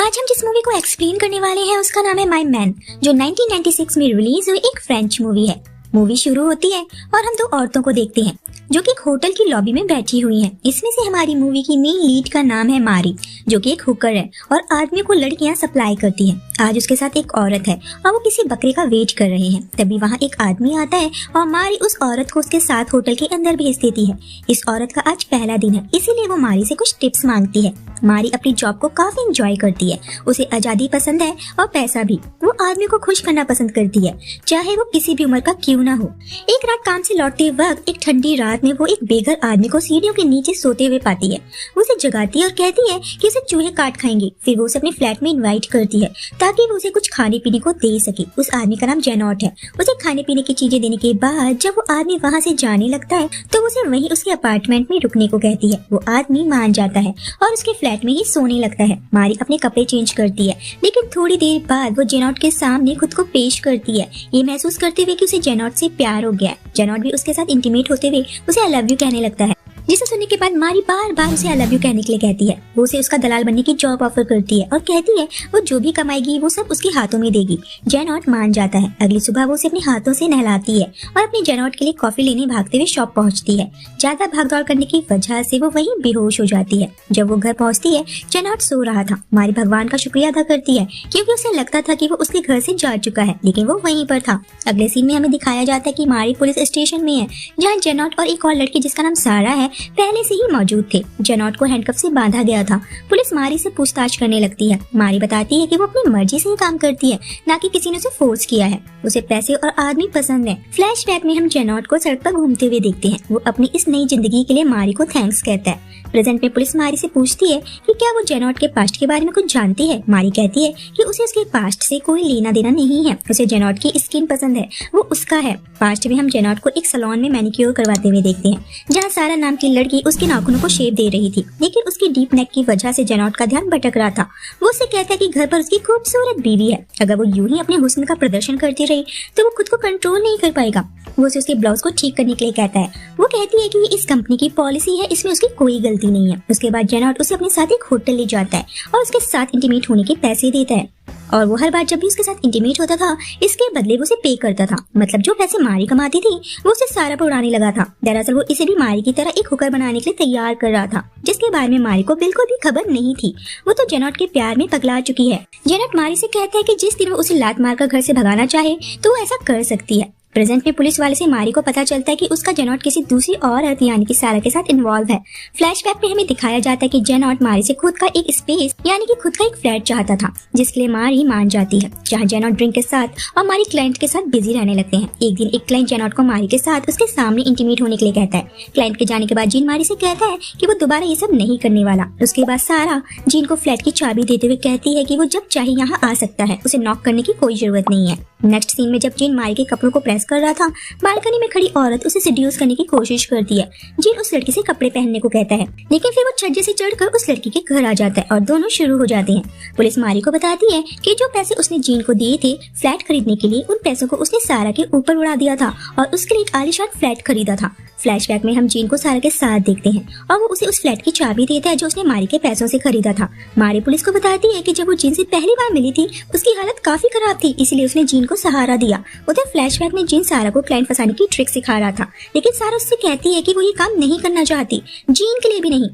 आज हम जिस मूवी को एक्सप्लेन करने वाले हैं उसका नाम है माय मैन, जो 1996 में रिलीज हुई एक फ्रेंच मूवी है। मूवी शुरू होती है और हम दो औरतों को देखते हैं जो कि एक होटल की लॉबी में बैठी हुई हैं। इसमें से हमारी मूवी की मेन लीड का नाम है मारी, जो कि एक हुकर है और आदमियों को लड़कियां सप्लाई करती है। आज उसके साथ एक औरत है और वो किसी बकरे का वेट कर रहे हैं। तभी वहाँ एक आदमी आता है और मारी उस औरत को उसके साथ होटल के अंदर भेज देती है। इस औरत का आज पहला दिन है, इसीलिए वो मारी से कुछ टिप्स मांगती है। मारी अपनी जॉब को काफी एंजॉय करती है, उसे आजादी पसंद है और पैसा भी। वो आदमी को खुश करना पसंद करती है, चाहे वो किसी भी उम्र का क्यों ना हो। एक रात काम से लौटते वक्त एक ठंडी रात में वो एक बेघर आदमी को सीढ़ियों के नीचे सोते हुए पाती है। वो उसे जगाती है और कहती है कि उसे चूहे काट खाएंगे। फिर वो उसे अपने फ्लैट में इनवाइट करती है ताकि वो उसे कुछ खाने पीने को दे सके। उस आदमी का नाम जेनॉट है। उसे खाने पीने की चीजें देने के बाद जब वो आदमी वहाँ से जाने लगता है तो वो उसे वहीं उसके अपार्टमेंट में रुकने को कहती है। वो आदमी मान जाता है और उसके फ्लैट में ही सोने लगता है। मारी अपने कपड़े चेंज करती है, लेकिन थोड़ी देर बाद वो जेनॉट के सामने खुद को पेश करती है, ये महसूस करते हुए कि उसे जेनॉट से प्यार हो गया है। जेनॉट भी उसके साथ इंटीमेट होते हुए उसे आई लव यू कहने लगता है, जिसे सुनने के बाद मारी बार बार उसे आई लव यू कहने के लिए कहती है। वो उसे उसका दलाल बनने की जॉब ऑफर करती है और कहती है वो जो भी कमाएगी वो सब उसके हाथों में देगी। जेनॉट मान जाता है। अगली सुबह वो उसे अपने हाथों से नहलाती है और अपने जेनॉट के लिए कॉफी लेने भागते हुए शॉप पहुंचती है। ज्यादा भागदौड़ करने की वजह से वो वहीं बेहोश हो जाती है। जब वो घर पहुंचती है जेनॉट सो रहा था। मारी भगवान का शुक्रिया अदा करती है क्योंकि उसे लगता था कि वो उसके घर से जा चुका है, लेकिन वो वहीं पर था। अगले सीन में हमें दिखाया जाता है कि मारी पुलिस स्टेशन में है, जहाँ जेनॉट और एक और लड़की जिसका नाम सारा है पहले से ही मौजूद थे। जेनॉट को हैंडकफ से बांधा गया था। पुलिस मारी से पूछताछ करने लगती है। मारी बताती है कि वो अपनी मर्जी से ही काम करती है, ना कि किसी ने उसे फोर्स किया है। उसे पैसे और आदमी पसंद है। फ्लैशबैक में हम जेनॉट को सड़क पर घूमते हुए देखते हैं। वो अपनी इस नई जिंदगी के लिए मारी को थैंक्स कहता है। प्रेजेंट में पुलिस मारी से पूछती है कि क्या वो जेनॉट के पास्ट के बारे में कुछ जानती है। मारी कहती है कि उसे उसके पास्ट से कोई लेना देना नहीं है। उसे जेनॉट की स्किन पसंद है, वो उसका है। पास्ट में हम जेनॉट को एक सैलून में मैनिक्योर करवाते हुए देखते हैं, जहाँ सारा नाम की लड़की उसके नाखूनों को शेप दे रही थी, लेकिन उसकी डीप नेक की वजह से जेनॉट का ध्यान भटक रहा था। वो उसे कहता है कि घर पर उसकी खूबसूरत बीवी है, अगर वो यूं ही अपने हुस्न का प्रदर्शन करती रही तो वो खुद को कंट्रोल नहीं कर पाएगा। वो उसे उसके ब्लाउज को ठीक करने के लिए कहता है। वो कहती है कि ये इस कंपनी की पॉलिसी है, इसमें उसकी कोई गलती नहीं है। उसके बाद जेनॉट उसे अपने साथ एक होटल ले जाता है और उसके साथ इंटीमेट होने के पैसे देता है, और वो हर बार जब भी उसके साथ इंटीमेट होता था इसके बदले वो उसे पे करता था। मतलब जो पैसे मारी कमाती थी वो उसे सारा पर उड़ाने लगा था। दरअसल वो इसे भी मारी की तरह एक हुकर बनाने के लिए तैयार कर रहा था, जिसके बारे में मारी को बिल्कुल भी खबर नहीं थी। वो तो जेनॉट के प्यार में पगला चुकी है। जेनॉट मारी से कहता है कि जिस दिन वो उसे लात मारकर घर से भगाना चाहे तो वो ऐसा कर सकती है। प्रेजेंट में पुलिस वाले से मारी को पता चलता है कि उसका जेनॉट किसी दूसरी औरत यानी कि सारा के साथ इन्वॉल्व है। फ्लैशबैक में हमें दिखाया जाता है कि जेनॉट मारी से खुद का एक स्पेस यानी कि खुद का एक फ्लैट चाहता था, जिसके लिए मारी मान जाती है। जहाँ जेनॉट ड्रिंक के साथ और मारी क्लाइंट के साथ बिजी रहने लगते हैं। एक दिन एक क्लाइंट जेनॉट को मारी के साथ उसके सामने इंटीमेट होने के लिए कहता है। क्लाइंट के जाने के बाद जीन मारी से कहता है कि वो दोबारा ये सब नहीं करने वाला। उसके बाद सारा जीन को फ्लैट की चाबी देते हुए कहती है कि वो जब चाहे यहाँ आ सकता है, उसे नॉक करने की कोई जरूरत नहीं है। नेक्स्ट सीन में जब जीन मारी के कपड़ों को प्रेस कर रहा था, बालकनी में खड़ी औरत उसे सेड्यूस करने की कोशिश करती है। जीन उस लड़की से कपड़े पहनने को कहता है, लेकिन फिर वो छज्जे से चढ़कर उस लड़की के घर आ जाता है और दोनों शुरू हो जाते हैं। पुलिस मारी को बताती है कि जो पैसे उसने जीन को दिए थे फ्लैट खरीदने के लिए, उन पैसों को उसने सारा के ऊपर उड़ा दिया था और उसके लिए एक आलीशान फ्लैट खरीदा था। फ्लैशबैक में हम जीन को सारा के साथ देखते हैं और वो उसे उस फ्लैट की चाबी देता है जो उसने मारी के पैसों से खरीदा था। मारी पुलिस को बताती है कि जब वो जीन से पहली बार मिली थी उसकी हालत काफी खराब थी, इसलिए उसने जीन को सहारा दिया। उधर फ्लैशबैक में जीन सारा को क्लाइंट फंसाने की ट्रिक सिखा रहा था, लेकिन सारा उससे कहती है कि वो ये काम नहीं करना चाहती, जीन के लिए भी नहीं।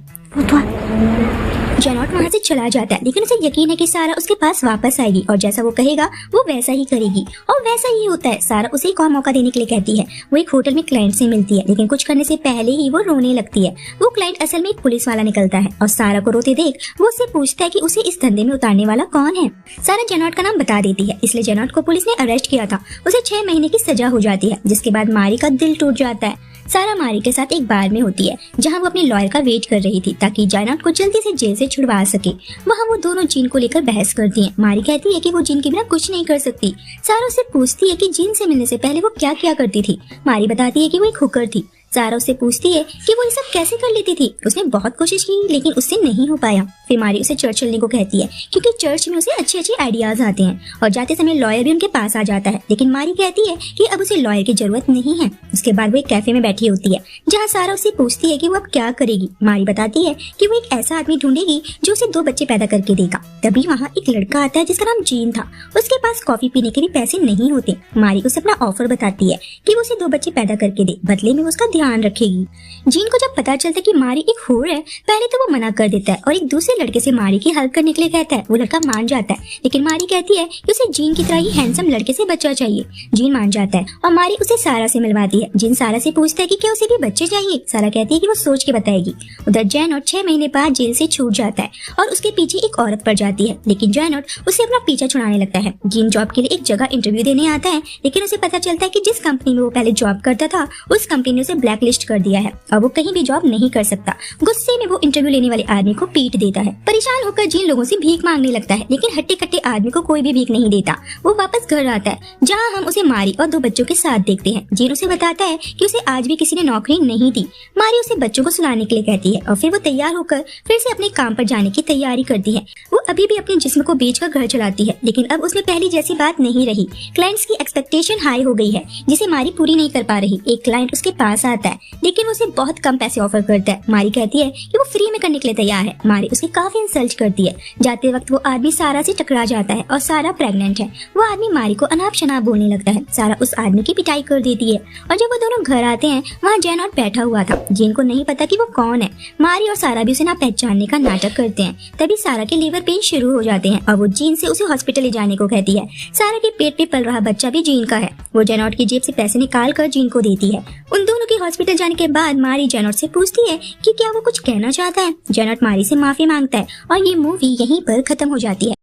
जेनॉट वहाँ से चला जाता है, लेकिन उसे यकीन है कि सारा उसके पास वापस आएगी और जैसा वो कहेगा वो वैसा ही करेगी, और वैसा ही होता है। सारा उसे एक और मौका देने के लिए कहती है। वो एक होटल में क्लाइंट से मिलती है, लेकिन कुछ करने से पहले ही वो रोने लगती है। वो क्लाइंट असल में एक पुलिस वाला निकलता है और सारा को रोते देख वो उससे पूछता है कि उसे इस धंधे में उतारने वाला कौन है। सारा जेनॉट का नाम बता देती है, इसलिए जेनॉट को पुलिस ने अरेस्ट किया था। उसे 6 महीने की सजा हो जाती है, जिसके बाद मारी का दिल टूट जाता है। सारा मारी के साथ एक बार में होती है, जहां वो अपने लॉयर का वेट कर रही थी ताकि जेनॉट को जल्दी से जेल से छुड़वा सके। वहां वो दोनों जीन को लेकर बहस करती हैं। मारी कहती है कि वो जीन के बिना कुछ नहीं कर सकती। सारा उससे पूछती है कि जीन से मिलने से पहले वो क्या किया करती थी। मारी बताती है कि वो एक हुकर थी। सारा उससे पूछती है कि वो ये सब कैसे कर लेती थी। उसने बहुत कोशिश की लेकिन उससे नहीं हो पाया। फिर मारी उसे चर्च चलने को कहती है क्योंकि चर्च में उसे अच्छे अच्छे आइडियाज आते हैं और जाते समय लॉयर भी उनके पास आ जाता है। लेकिन मारी कहती है कि अब उसे लॉयर की जरूरत नहीं है। उसके बाद वो एक कैफे में बैठी होती है जहाँ सारा उससे पूछती है कि वो अब क्या करेगी। मारी बताती है कि वो एक ऐसा आदमी ढूंढेगी जो उसे 2 बच्चे पैदा करके देगा। तभी वहाँ एक लड़का आता है जिसका नाम जीन था। उसके पास कॉफी पीने के भी पैसे नहीं होते। मारी उसे अपना ऑफर बताती है कि वो उसे 2 बच्चे पैदा करके दे, बदले में उसका ध्यान रखेगी। जीन को जब पता चलता है कि मारी एक होर है, पहले तो वो मना कर देता है और एक दूसरे लड़के से मारी की हेल्प करने के लिए कहता है। वो लड़का मान जाता है लेकिन मारी कहती है कि उसे जीन की तरह ही हैंडसम लड़के से बच्चा चाहिए। जीन मान जाता है और मारी उसे सारा से मिलवाती है। जीन सारा से पूछता है कि क्या उसे भी बच्चे चाहिए। सारा कहती है कि वो सोच के बताएगी। उधर जैनॉट 6 महीने बाद जेल से छूट जाता है और उसके पीछे एक औरत पड़ जाती है, लेकिन जैनॉट उसे अपना पीछा छुड़ाने लगता है। जीन जॉब के लिए एक जगह इंटरव्यू देने आता है लेकिन उसे पता चलता है कि जिस कंपनी में वो पहले जॉब करता था उस कंपनी ने उसे ब्लैक लिस्ट कर दिया है और वो कहीं भी जॉब नहीं कर सकता। गुस्से में वो इंटरव्यू लेने वाले आदमी को पीट देता है। परेशान होकर जीन लोगों से भीख मांगने लगता है लेकिन हट्टे कट्टे आदमी को कोई भी भीख नहीं देता। वो वापस घर आता है जहाँ हम उसे मारी और 2 बच्चों के साथ देखते हैं। जीन उसे बताता है कि उसे आज भी किसी ने नौकरी नहीं दी। मारी उसे बच्चों को सुलाने के लिए कहती है और फिर वो तैयार होकर फिर से अपने काम पर जाने की तैयारी करती है। वो अभी भी अपने जिस्म को बेचकर घर चलाती है लेकिन अब उसमें पहली जैसी बात नहीं रही। क्लाइंट्स की एक्सपेक्टेशन हाई हो गई है जिसे मारी पूरी नहीं कर पा रही। एक क्लाइंट उसके पास आता है लेकिन उसे बहुत कम पैसे ऑफर करता है। मारी कहती है कि वो फ्री में करने के लिए तैयार है। मारी उसकी काफी इंसल्ट करती है। जाते वक्त वो आदमी सारा से टकरा जाता है और सारा प्रेग्नेंट है। वो आदमी मारी को अनाप शनाप बोलने लगता है। सारा उस आदमी की पिटाई कर देती है और जब वो दोनों घर आते हैं वहाँ जैनॉट बैठा हुआ था। जीन को नहीं पता कि वो कौन है। मारी और सारा भी उसे ना पहचानने का नाटक करते हैं। तभी सारा के लीवर पेन शुरू हो जाते हैं और वो जीन से उसे हॉस्पिटल ले जाने को कहती है। सारा के पेट पे पल रहा बच्चा भी जीन का है। वो जैनॉट की जेब से पैसे निकाल कर जीन को देती है। उन दोनों के हॉस्पिटल जाने के बाद मारी जैनॉट से पूछती है कि क्या वो कुछ कहना चाहता है। जैनॉट मारी से माफी मांगता है और ये मूवी यहीं पर खत्म हो जाती है।